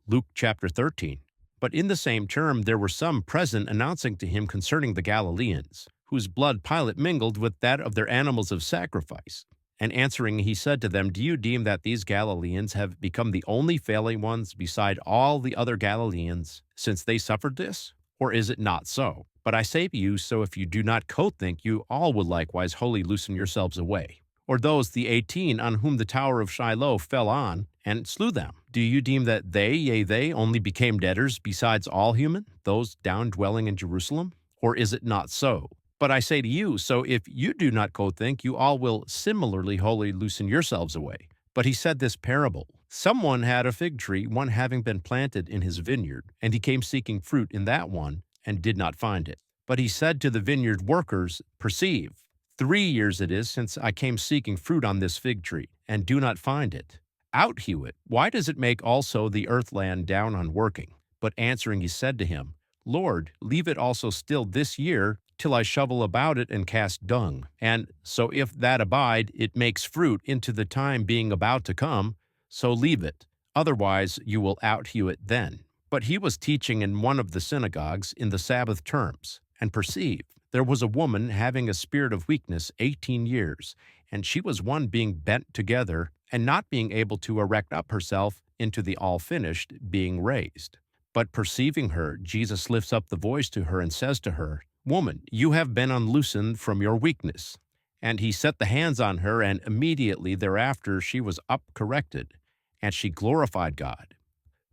Luke chapter 13. But in the same term there were some present announcing to him concerning the Galileans, whose blood Pilate mingled with that of their animals of sacrifice. And answering, he said to them, Do you deem that these Galileans have become the only failing ones beside all the other Galileans, since they suffered this? Or is it not so? But I say to you, so if you do not co-think, you all will likewise wholly loosen yourselves away. Or those, the 18, on whom the tower of Shiloh fell on, and slew them. Do you deem that they, yea, they, only became debtors besides all human, those down dwelling in Jerusalem? Or is it not so? But I say to you, so if you do not co-think, you all will similarly wholly loosen yourselves away. But he said this parable. Someone had a fig tree, one having been planted in his vineyard, and he came seeking fruit in that one, and did not find it. But he said to the vineyard workers, Perceive, 3 years it is since I came seeking fruit on this fig tree, and do not find it. Outhew it. Why does it make also the earth land down on working? But answering he said to him, Lord, leave it also still this year, till I shovel about it and cast dung. And so if that abide, it makes fruit into the time being about to come, so leave it. Otherwise you will outhew it then. But he was teaching in one of the synagogues in the Sabbath terms, and perceived, there was a woman having a spirit of weakness 18 years, and she was one being bent together, and not being able to erect up herself into the all finished, being raised. But perceiving her, Jesus lifts up the voice to her and says to her, Woman, you have been unloosened from your weakness. And he set the hands on her, and immediately thereafter she was up corrected, and she glorified God.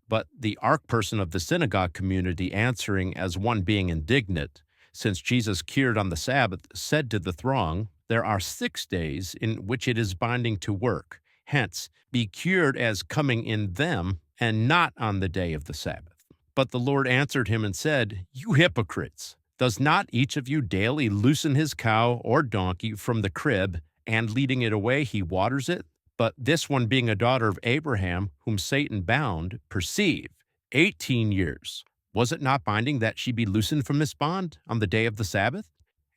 But the archperson of the synagogue community, answering as one being indignant, since Jesus cured on the Sabbath, said to the throng, There are 6 days in which it is binding to work. Hence, be cured as coming in them, and not on the day of the Sabbath. But the Lord answered him and said, You hypocrites! Does not each of you daily loosen his cow or donkey from the crib, and leading it away he waters it? But this one, being a daughter of Abraham, whom Satan bound, perceive, 18 years. Was it not binding that she be loosened from this bond on the day of the Sabbath?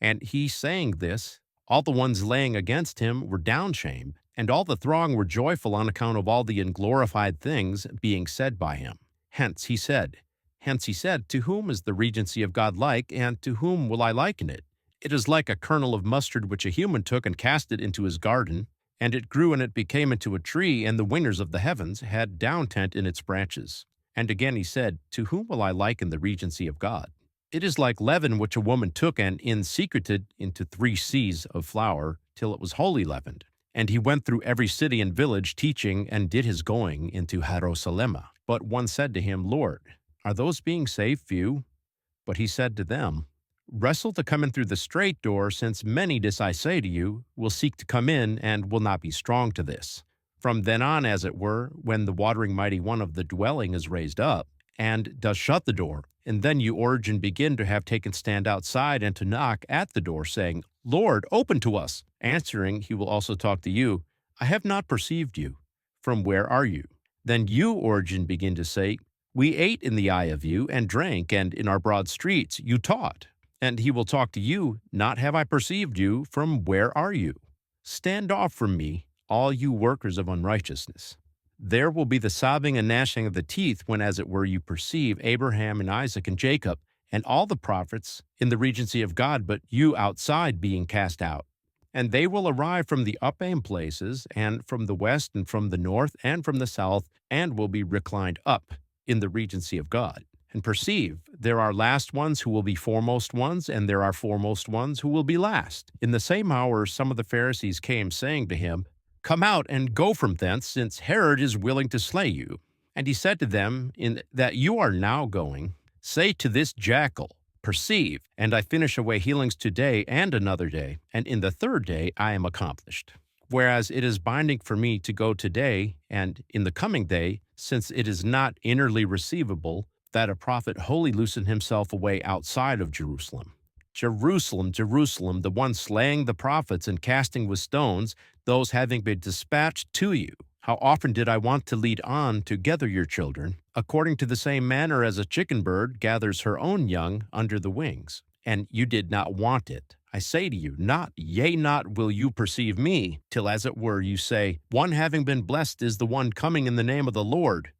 And he saying this, all the ones laying against him were downshamed, and all the throng were joyful on account of all the unglorified things being said by him. Hence he said, To whom is the regency of God like, and to whom will I liken it? It is like a kernel of mustard which a human took and cast it into his garden, and it grew and it became into a tree, and the wingers of the heavens had down tent in its branches. And again he said, To whom will I liken the regency of God? It is like leaven which a woman took and insecreted into 3 seahs of flour, till it was wholly leavened. And he went through every city and village, teaching, and did his going into Jerusalem. But one said to him, Lord, are those being saved few? But he said to them, Wrestle to come in through the straight door, since many, this I say to you, will seek to come in, and will not be strong to this. From then on, as it were, when the watering mighty one of the dwelling is raised up, and does shut the door, and then you urge and begin to have taken stand outside, and to knock at the door, saying, Lord, open to us. Answering, he will also talk to you, I have not perceived you. From where are you? Then you urge and begin to say, We ate in the eye of you, and drank, and in our broad streets you taught. And he will talk to you, Not have I perceived you, from where are you? Stand off from me, all you workers of unrighteousness. There will be the sobbing and gnashing of the teeth when, as it were, you perceive Abraham and Isaac and Jacob, and all the prophets in the regency of God, but you outside being cast out. And they will arrive from the upland places, and from the west, and from the north, and from the south, and will be reclined up in the regency of God. And perceive, there are last ones who will be foremost ones, and there are foremost ones who will be last. In the same hour some of the Pharisees came, saying to him, Come out and go from thence, since Herod is willing to slay you. And he said to them, In that you are now going, say to this jackal, Perceive, and I finish away healings today and another day, and in the 3rd day I am accomplished. Whereas it is binding for me to go today, and in the coming day, since it is not innerly receivable, that a prophet wholly loosen himself away outside of Jerusalem. Jerusalem, Jerusalem, the one slaying the prophets and casting with stones those having been dispatched to you. How often did I want to lead on together your children, according to the same manner as a chicken bird gathers her own young under the wings, and you did not want it. I say to you, not, yea, not will you perceive me, till as it were you say, One having been blessed is the one coming in the name of the Lord.